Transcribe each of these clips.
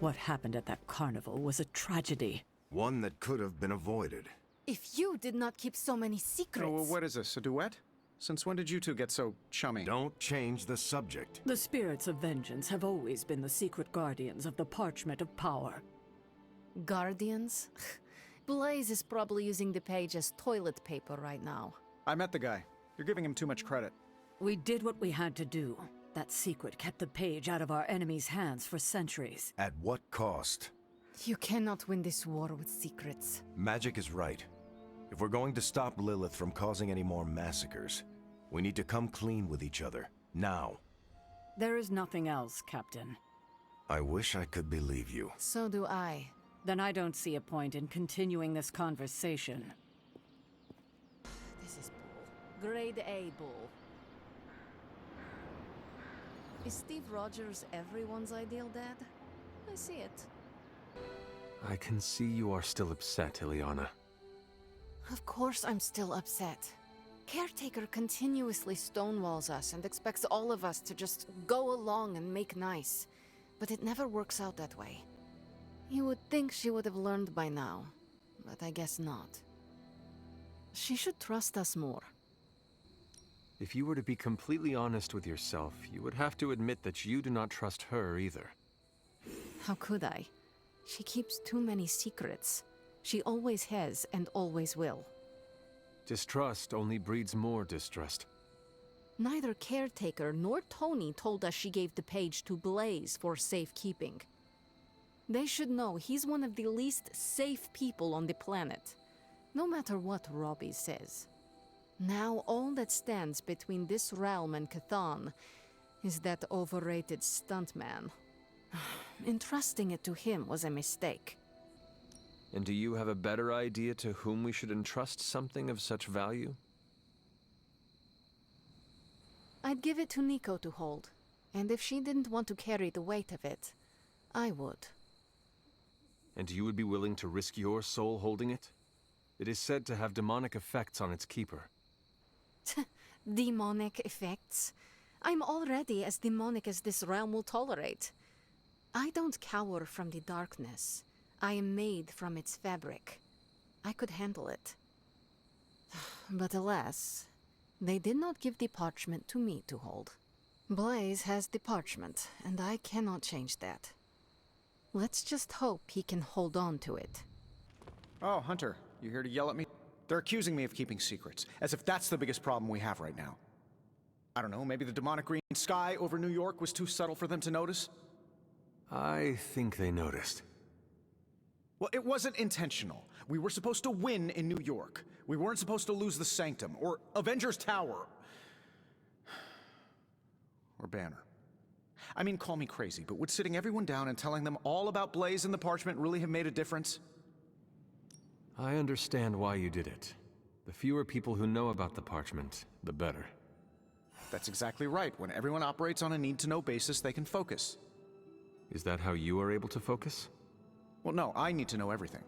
What happened at that carnival was a tragedy. One that could have been avoided. If you did not keep so many secrets... Oh, well, what is this, a duet? Since when did you two get so chummy? Don't change the subject. The spirits of vengeance have always been the secret guardians of the Parchment of Power. Guardians? Blaze is probably using the page as toilet paper right now. I met the guy. You're giving him too much credit. We did what we had to do. That secret kept the page out of our enemies' hands for centuries. At what cost? You cannot win this war with secrets. Magic is right. If we're going to stop Lilith from causing any more massacres, we need to come clean with each other. Now. There is nothing else, Captain. I wish I could believe you. So do I. Then I don't see a point in continuing this conversation. This is bull. Grade A bull. Is Steve Rogers everyone's ideal dad? I see it. I can see you are still upset, Ileana. Of course I'm still upset. Caretaker continuously stonewalls us and expects all of us to just go along and make nice. But it never works out that way. You would think she would have learned by now, but I guess not. She should trust us more. If you were to be completely honest with yourself, you would have to admit that you do not trust her either. How could I? She keeps too many secrets. She always has and always will. Distrust only breeds more distrust. Neither Caretaker nor Tony told us she gave the page to Blaze for safekeeping. They should know he's one of the least safe people on the planet, no matter what Robbie says. Now all that stands between this realm and Cthon is that overrated stuntman. Entrusting it to him was a mistake. And do you have a better idea to whom we should entrust something of such value? I'd give it to Nico to hold, and if she didn't want to carry the weight of it, I would. And you would be willing to risk your soul holding it? It is said to have demonic effects on its keeper. Demonic effects? I'm already as demonic as this realm will tolerate. I don't cower from the darkness. I am made from its fabric. I could handle it. But alas, they did not give the parchment to me to hold. Blaze has the parchment, and I cannot change that. Let's just hope he can hold on to it. Oh, Hunter, you here to yell at me? They're accusing me of keeping secrets, as if that's the biggest problem we have right now. I don't know, maybe the demonic green sky over New York was too subtle for them to notice? I think they noticed. Well, it wasn't intentional. We were supposed to win in New York. We weren't supposed to lose the Sanctum, or Avengers Tower. Or Banner. I mean, call me crazy, but would sitting everyone down and telling them all about Blaze and the Parchment really have made a difference? I understand why you did it. The fewer people who know about the Parchment, the better. That's exactly right. When everyone operates on a need-to-know basis, they can focus. Is that how you are able to focus? Well, no, I need to know everything.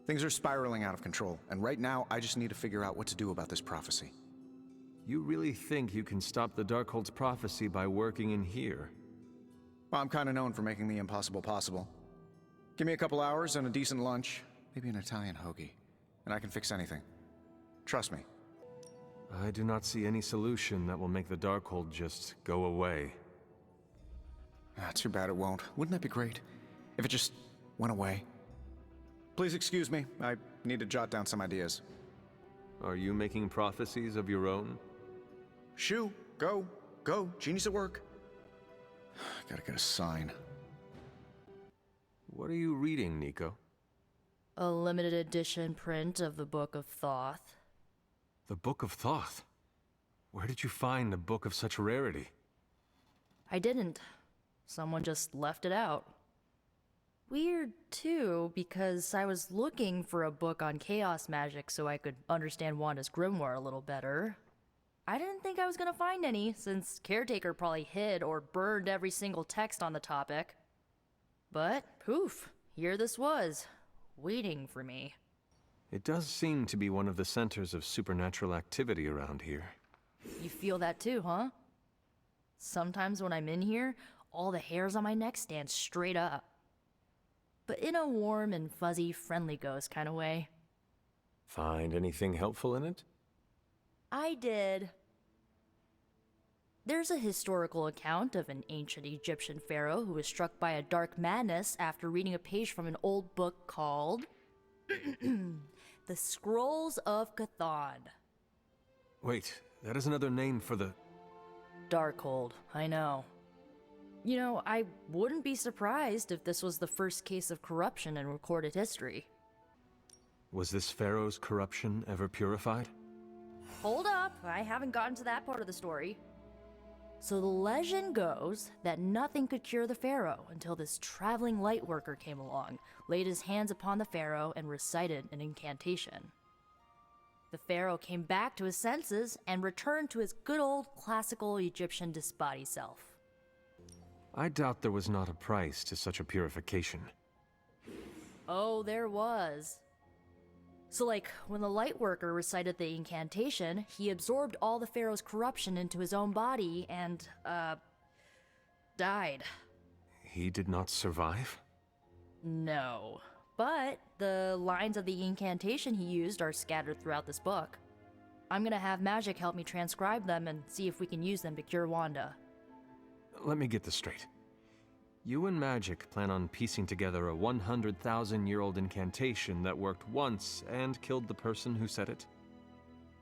Things are spiraling out of control, and right now, I just need to figure out what to do about this prophecy. You really think you can stop the Darkhold's prophecy by working in here? Well, I'm kind of known for making the impossible possible. Give me a couple hours and a decent lunch, maybe an Italian hoagie, and I can fix anything. Trust me. I do not see any solution that will make the Darkhold just go away. Ah, too bad it won't. Wouldn't that be great? If it just went away. Please excuse me. I need to jot down some ideas. Are you making prophecies of your own? Shoo, go, go. Genius at work. Gotta get a sign. What are you reading, Nico? A limited edition print of the Book of Thoth. The Book of Thoth? Where did you find a book of such rarity? I didn't. Someone just left it out. Weird, too, because I was looking for a book on chaos magic so I could understand Wanda's grimoire a little better. I didn't think I was gonna find any, since Caretaker probably hid or burned every single text on the topic. But, poof, here this was, waiting for me. It does seem to be one of the centers of supernatural activity around here. You feel that too, huh? Sometimes when I'm in here, all the hairs on my neck stand straight up. but in a warm and fuzzy, friendly ghost kind of way. Find anything helpful in it? I did. There's a historical account of an ancient Egyptian pharaoh who was struck by a dark madness after reading a page from an old book called The Scrolls of Cthon. Wait, that is another name for the... Darkhold, I know. You know, I wouldn't be surprised if this was the first case of corruption in recorded history. Was this pharaoh's corruption ever purified? Hold up, I haven't gotten to that part of the story. So the legend goes that nothing could cure the pharaoh until this traveling lightworker came along, laid his hands upon the pharaoh, and recited an incantation. The pharaoh came back to his senses and returned to his good old classical Egyptian disbodied self. I doubt there was not a price to such a purification. Oh, there was. So like, when the lightworker recited the incantation, he absorbed all the pharaoh's corruption into his own body and, died. He did not survive? No. But the lines of the incantation he used are scattered throughout this book. I'm gonna have Magic help me transcribe them and see if we can use them to cure Wanda. Let me get this straight. You and Magic plan on piecing together a 100,000-year-old incantation that worked once and killed the person who said it?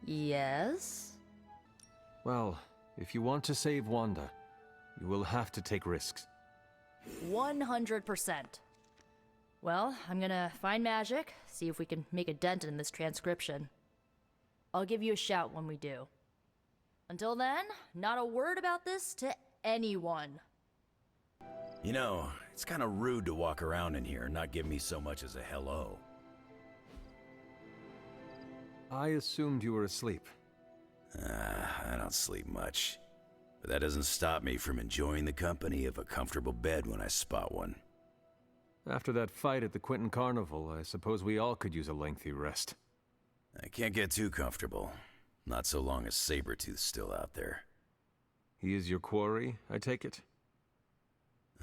Yes? Well, if you want to save Wanda, you will have to take risks. 100%. Well, I'm gonna find Magic, see if we can make a dent in this transcription. I'll give you a shout when we do. Until then, not a word about this to anyone. You know, it's kind of rude to walk around in here and not give me so much as a hello. I assumed you were asleep. I don't sleep much. But that doesn't stop me from enjoying the company of a comfortable bed when I spot one. After that fight at the Quentin Carnival, I suppose we all could use a lengthy rest. I can't get too comfortable. Not so long as Sabretooth's still out there. He is your quarry, I take it?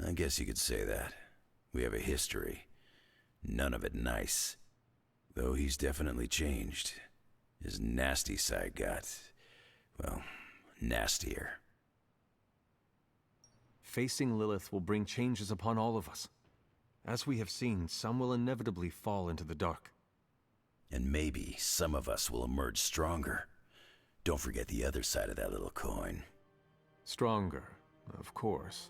I guess you could say that. We have a history. None of it nice. Though he's definitely changed. His nasty side got, well, nastier. Facing Lilith will bring changes upon all of us. As we have seen, some will inevitably fall into the dark. And maybe some of us will emerge stronger. Don't forget the other side of that little coin. Stronger, of course.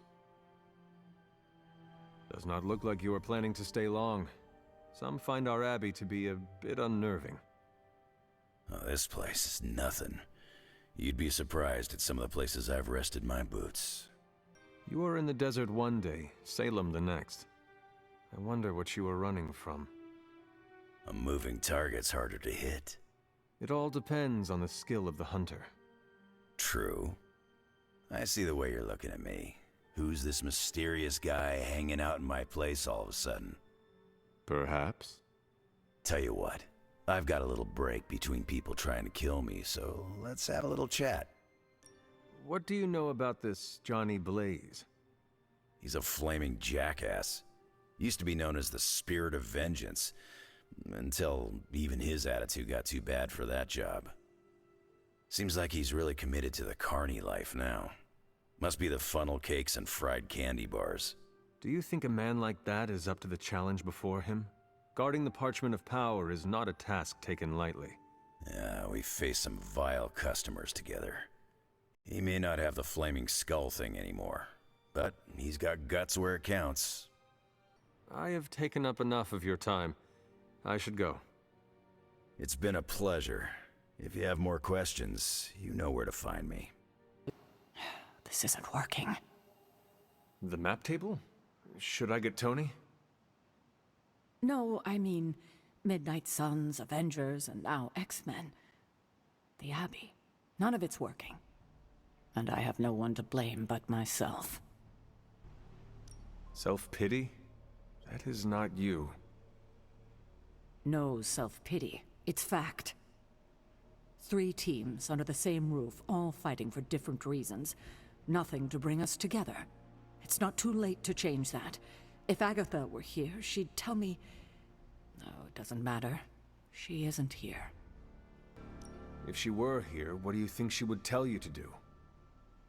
Does not look like you are planning to stay long. Some find our abbey to be a bit unnerving. Oh, this place is nothing. You'd be surprised at some of the places I've rested my boots. You were in the desert one day, Salem the next. I wonder what you were running from. A moving target's harder to hit. It all depends on the skill of the hunter. True. I see the way you're looking at me. Who's this mysterious guy hanging out in my place all of a sudden? Perhaps. Tell you what, I've got a little break between people trying to kill me, so let's have a little chat. What do you know about this Johnny Blaze? He's a flaming jackass. Used to be known as the Spirit of Vengeance, until even his attitude got too bad for that job. Seems like he's really committed to the carny life now. Must be the funnel cakes and fried candy bars. Do you think a man like that is up to the challenge before him? Guarding the Parchment of Power is not a task taken lightly. Yeah, we faced some vile customers together. He may not have the flaming skull thing anymore, but he's got guts where it counts. I have taken up enough of your time. I should go. It's been a pleasure. If you have more questions, you know where to find me. This isn't working. The map table? Should I get Tony? No, I mean Midnight Suns, Avengers, and now X-Men. The Abbey. None of it's working. And I have no one to blame but myself. Self-pity? That is not you. No self-pity. It's fact. 3 teams under the same roof, all fighting for different reasons. Nothing to bring us together. It's not too late to change that. If Agatha were here, she'd tell me... No, it doesn't matter. She isn't here. If she were here, what do you think she would tell you to do?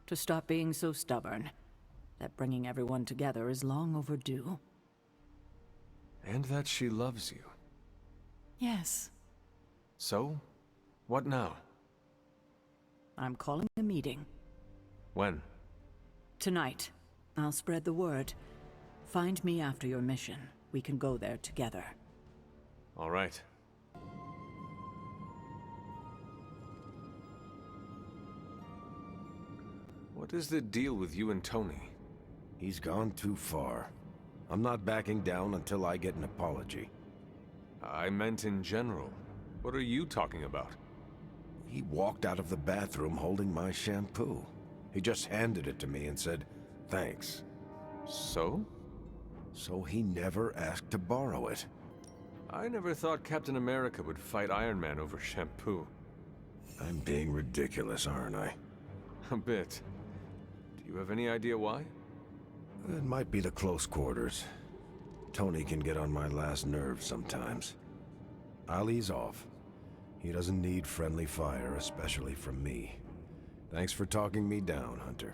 To stop being so stubborn. That bringing everyone together is long overdue. And that she loves you. Yes. So, what now? I'm calling a meeting. When? Tonight. I'll spread the word. Find me after your mission. We can go there together. All right. What is the deal with you and Tony? He's gone too far. I'm not backing down until I get an apology. I meant in general. What are you talking about? He walked out of the bathroom holding my shampoo. He just handed it to me and said, thanks. So? So he never asked to borrow it. I never thought Captain America would fight Iron Man over shampoo. I'm being ridiculous, aren't I? A bit. Do you have any idea why? It might be the close quarters. Tony can get on my last nerve sometimes. I'll ease off. He doesn't need friendly fire, especially from me. Thanks for talking me down, Hunter.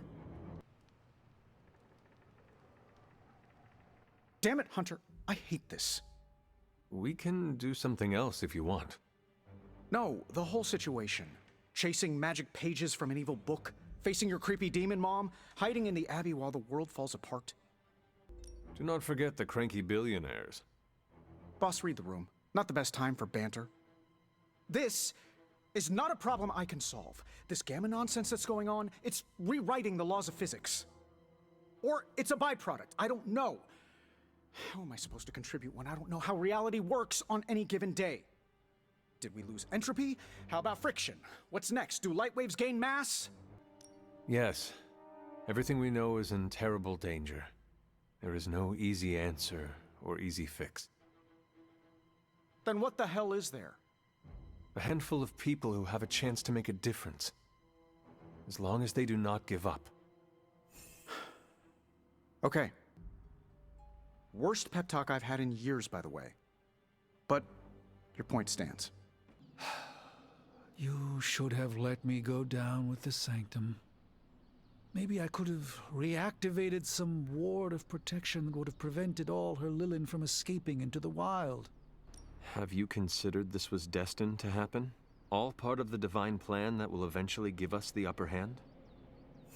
Damn it, Hunter. I hate this. We can do something else if you want. No, the whole situation. Chasing magic pages from an evil book, facing your creepy demon mom, hiding in the Abbey while the world falls apart. Do not forget the cranky billionaires. Boss, read the room. Not the best time for banter. This is not a problem I can solve. This gamma nonsense that's going on, it's rewriting the laws of physics. Or it's a byproduct. I don't know. How am I supposed to contribute when I don't know how reality works on any given day? Did we lose entropy? How about friction? What's next? Do light waves gain mass? Yes. Everything we know is in terrible danger. There is no easy answer or easy fix. Then what the hell is there? A handful of people who have a chance to make a difference. As long as they do not give up. Okay. Worst pep talk I've had in years, by the way. But your point stands. You should have let me go down with the Sanctum. Maybe I could have reactivated some ward of protection that would have prevented all her Lilin from escaping into the wild. Have you considered this was destined to happen? All part of the divine plan that will eventually give us the upper hand?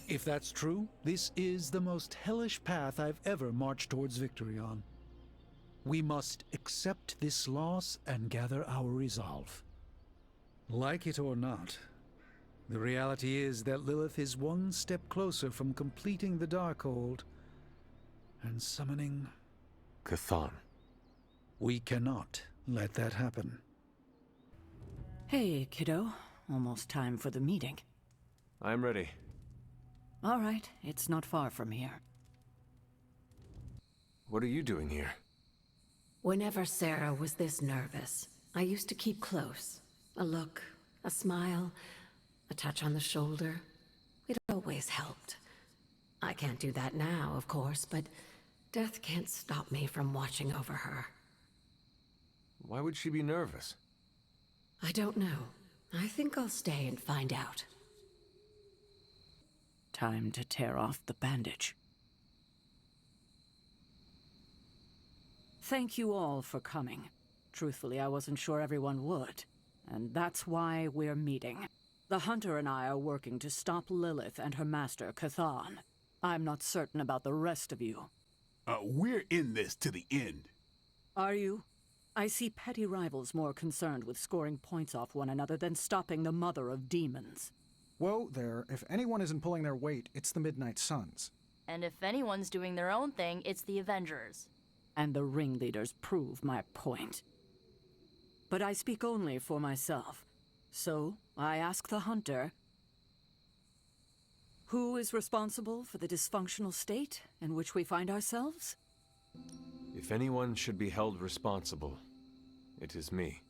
If that's true, this is the most hellish path I've ever marched towards victory on. We must accept this loss and gather our resolve. Like it or not, the reality is that Lilith is one step closer from completing the Darkhold and summoning... Chthon. We cannot let that happen. Hey, kiddo. Almost time for the meeting. I'm ready. All right, it's not far from here. What are you doing here? Whenever Sarah was this nervous, I used to keep close. A look, a smile, a touch on the shoulder. It always helped. I can't do that now, of course, but death can't stop me from watching over her. Why would she be nervous? I don't know. I think I'll stay and find out. Time to tear off the bandage. Thank you all for coming. Truthfully, I wasn't sure everyone would. And that's why we're meeting. The Hunter and I are working to stop Lilith and her master, Chthon. I'm not certain about the rest of you. We're in this to the end. Are you? I see petty rivals more concerned with scoring points off one another than stopping the mother of demons. Whoa there, if anyone isn't pulling their weight, it's the Midnight Suns. And if anyone's doing their own thing, it's the Avengers. And the ringleaders prove my point. But I speak only for myself. So, I ask the Hunter, who is responsible for the dysfunctional state in which we find ourselves? If anyone should be held responsible, it is me.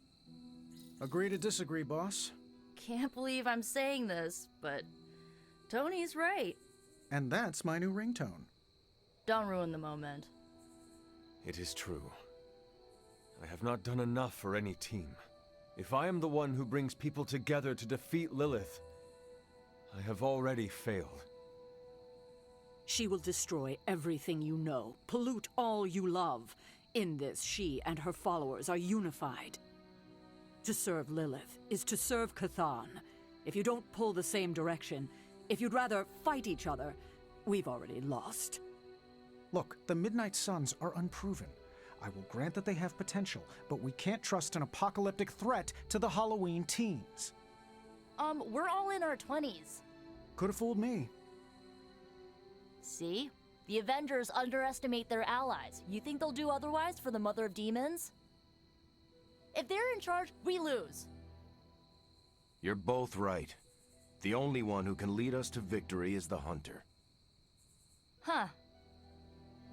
Agree to disagree, boss. Can't believe I'm saying this, but Tony's right. And that's my new ringtone. Don't ruin the moment. It is true. I have not done enough for any team. If I am the one who brings people together to defeat Lilith, I have already failed. She will destroy everything you know, pollute all you love. In this, she and her followers are unified. To serve Lilith is to serve Chthon. If you don't pull the same direction, if you'd rather fight each other, we've already lost. Look, the Midnight Suns are unproven. I will grant that they have potential, but we can't trust an apocalyptic threat to the Halloween teens. We're all in our 20s. Could have fooled me. See? The Avengers underestimate their allies. You think they'll do otherwise for the Mother of Demons? If they're in charge, we lose. You're both right. The only one who can lead us to victory is the Hunter. Huh.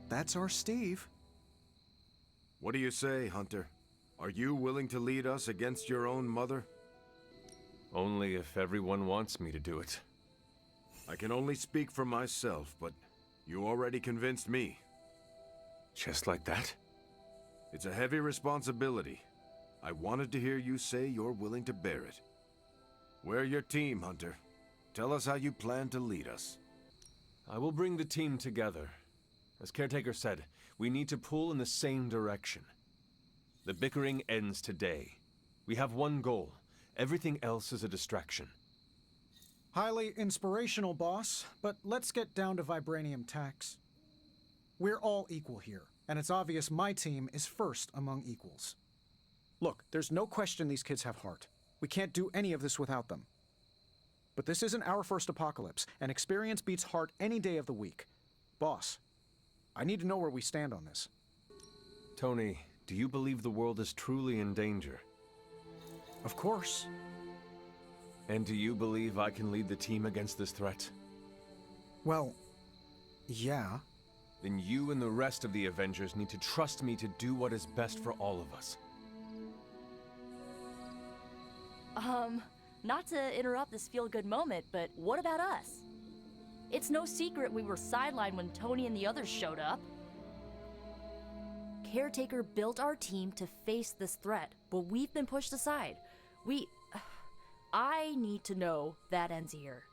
That's our Steve. What do you say, Hunter? Are you willing to lead us against your own mother? Only if everyone wants me to do it. I can only speak for myself, but you already convinced me. Just like that? It's a heavy responsibility. I wanted to hear you say you're willing to bear it. We're your team, Hunter. Tell us how you plan to lead us. I will bring the team together. As Caretaker said, we need to pull in the same direction. The bickering ends today. We have one goal. Everything else is a distraction. Highly inspirational, boss, but let's get down to vibranium tax. We're all equal here, and it's obvious my team is first among equals. Look, there's no question these kids have heart. We can't do any of this without them. But this isn't our first apocalypse, and experience beats heart any day of the week. Boss, I need to know where we stand on this. Tony, do you believe the world is truly in danger? Of course. And do you believe I can lead the team against this threat? Well, yeah. Then you and the rest of the Avengers need to trust me to do what is best for all of us. Not to interrupt this feel-good moment, but what about us? It's no secret we were sidelined when Tony and the others showed up. Caretaker built our team to face this threat, but we've been pushed aside. I need to know that ends here.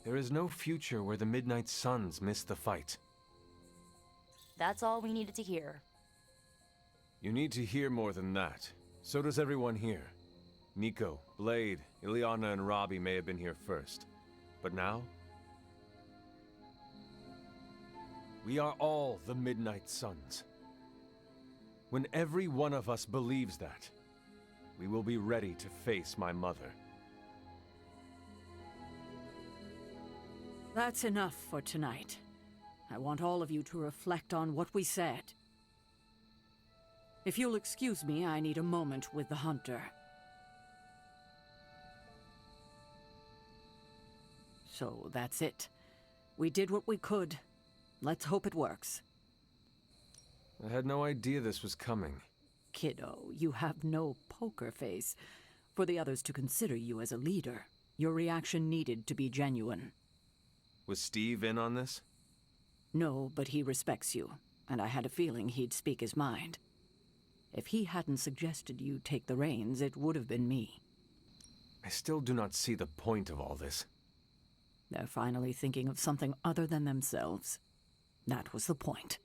There is no future where the Midnight Suns miss the fight. That's all we needed to hear. You need to hear more than that. So does everyone here. Nico, Blade, Ileana, and Robbie may have been here first. But now? We are all the Midnight Suns. When every one of us believes that, we will be ready to face my mother. That's enough for tonight. I want all of you to reflect on what we said. If you'll excuse me, I need a moment with the Hunter. So that's it. We did what we could. Let's hope it works. I had no idea this was coming. Kiddo, you have no poker face. For the others to consider you as a leader, your reaction needed to be genuine. Was Steve in on this? No, but he respects you, and I had a feeling he'd speak his mind. If he hadn't suggested you take the reins, it would have been me. I still do not see the point of all this. They're finally thinking of something other than themselves. That was the point.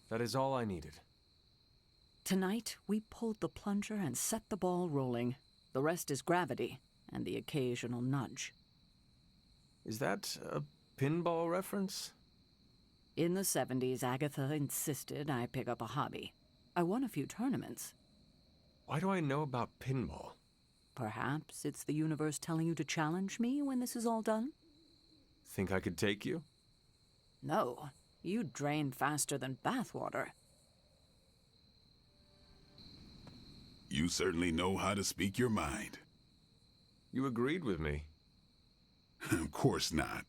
That is all I needed. Tonight, we pulled the plunger and set the ball rolling. The rest is gravity, and the occasional nudge. Is that a pinball reference? In the 70s, Agatha insisted I pick up a hobby. I won a few tournaments. Why do I know about pinball? Perhaps it's the universe telling you to challenge me when this is all done? Think I could take you? No. You drain faster than bathwater. You certainly know how to speak your mind. You agreed with me. Of course not.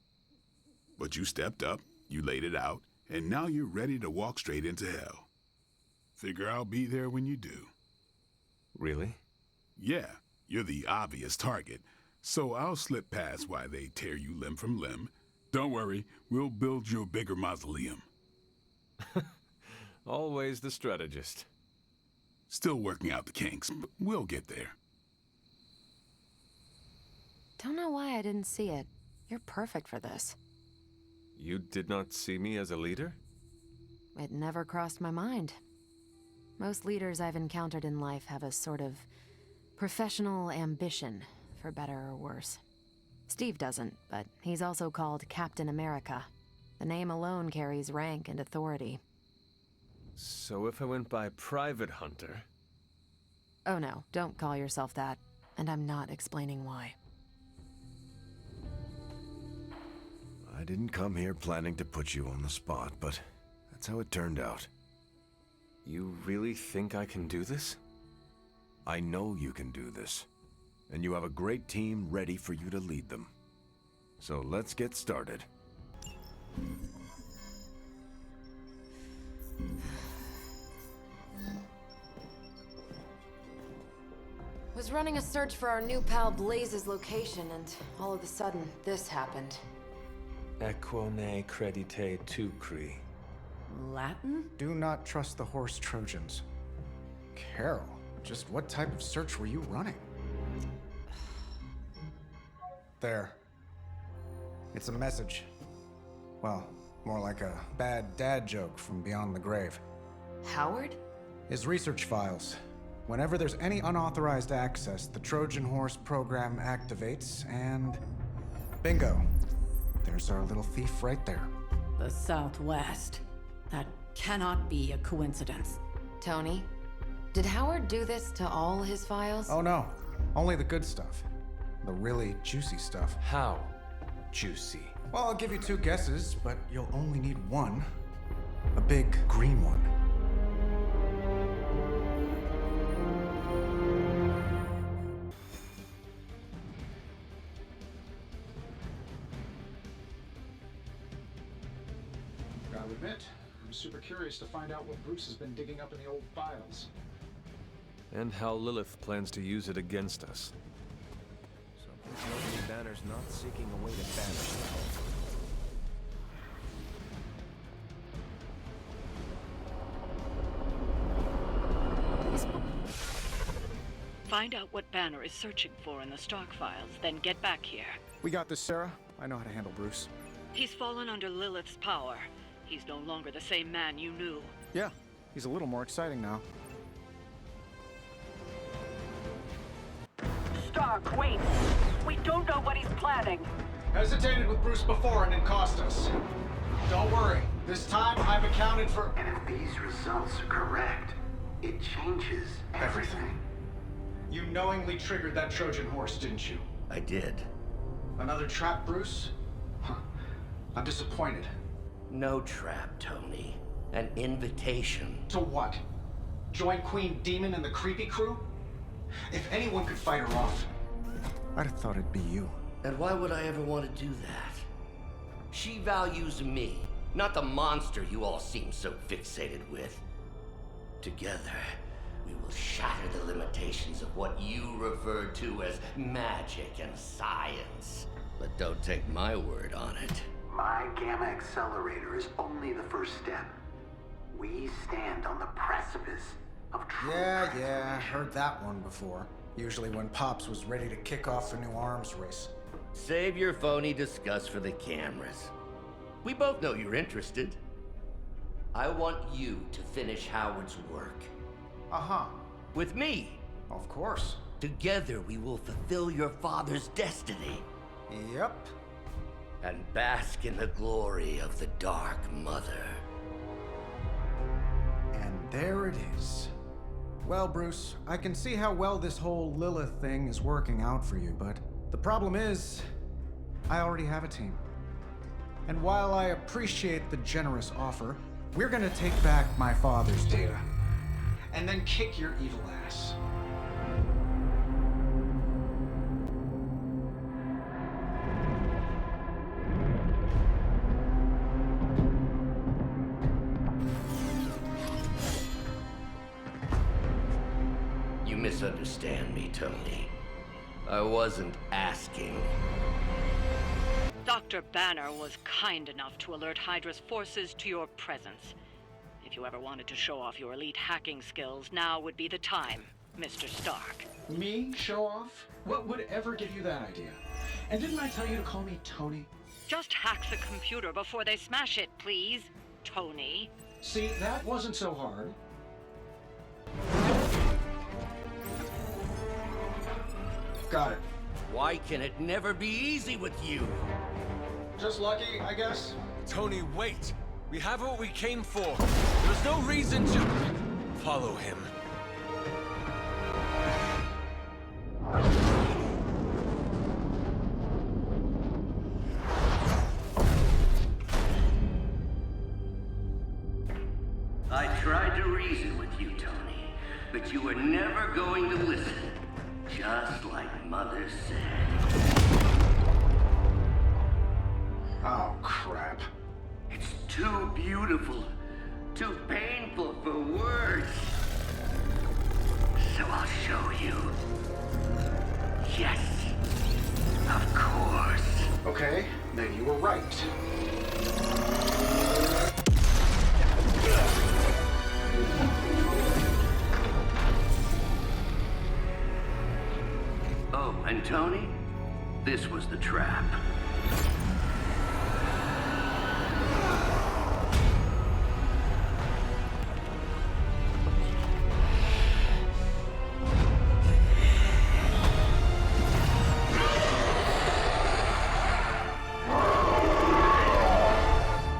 But you stepped up, you laid it out, and now you're ready to walk straight into hell. Figure I'll be there when you do. Really? Yeah, you're the obvious target, so I'll slip past while they tear you limb from limb. Don't worry, we'll build you a bigger mausoleum. Always the strategist. Still working out the kinks, but we'll get there. Don't know why I didn't see it. You're perfect for this. You did not see me as a leader? It never crossed my mind. Most leaders I've encountered in life have a sort of professional ambition, for better or worse. Steve doesn't, but he's also called Captain America. The name alone carries rank and authority. So if I went by Private Hunter... Oh no, don't call yourself that. And I'm not explaining why. I didn't come here planning to put you on the spot, but that's how it turned out. You really think I can do this? I know you can do this, and you have a great team ready for you to lead them. So let's get started. Was running a search for our new pal Blaze's location, and all of a sudden, this happened. Equone credite tucri. Latin? Do not trust the horse Trojans. Carol, just what type of search were you running? There. It's a message. Well, more like a bad dad joke from beyond the grave. Howard? His research files. Whenever there's any unauthorized access, the Trojan Horse program activates, and bingo. There's our little thief right there. The Southwest. That cannot be a coincidence. Tony, did Howard do this to all his files? Oh no, only the good stuff. The really juicy stuff. How juicy? Well, I'll give you two guesses, but you'll only need one. A big green one. Gotta admit, I'm super curious to find out what Bruce has been digging up in the old files. And how Lilith plans to use it against us. Something tells me Banner's not seeking a way to banish them. Find out what Banner is searching for in the Stark files, then get back here. We got this, Sarah. I know how to handle Bruce. He's fallen under Lilith's power. He's no longer the same man you knew. Yeah, he's a little more exciting now. Stark, wait! We don't know what he's planning. Hesitated with Bruce before and it cost us. Don't worry, this time I've accounted for... And if these results are correct, it changes everything. You knowingly triggered that Trojan horse, didn't you? I did. Another trap, Bruce? Huh. I'm disappointed. No trap, Tony. An invitation. To what? Join Queen Demon and the Creepy Crew? If anyone could fight her off, I'd have thought it'd be you. And why would I ever want to do that? She values me, not the monster you all seem so fixated with. Together, we will shatter the limitations of what you refer to as magic and science. But don't take my word on it. My Gamma Accelerator is only the first step. We stand on the precipice of true Yeah, heard that one before. Usually when Pops was ready to kick off a new arms race. Save your phony disgust for the cameras. We both know you're interested. I want you to finish Howard's work. Uh-huh. With me. Of course. Together we will fulfill your father's destiny. Yep. And bask in the glory of the Dark Mother. And there it is. Well, Bruce, I can see how well this whole Lilith thing is working out for you, but the problem is, I already have a team. And while I appreciate the generous offer, we're gonna take back my father's data. And then kick your evil ass. You misunderstand me, Tony. I wasn't asking. Dr. Banner was kind enough to alert Hydra's forces to your presence. If you ever wanted to show off your elite hacking skills, now would be the time, Mr. Stark. Me? Show off? What would ever give you that idea? And didn't I tell you to call me Tony? Just hack the computer before they smash it, please, Tony. See, that wasn't so hard. Got it. Why can it never be easy with you? Just lucky, I guess. Tony, wait! We have what we came for. There's no reason to follow him. I tried to reason with you, Tony, but you were never going to listen. Just like Mother said. Oh, crap. It's too beautiful, too painful for words. So I'll show you. Yes, of course. Okay, maybe you were right. Oh, and Tony, this was the trap.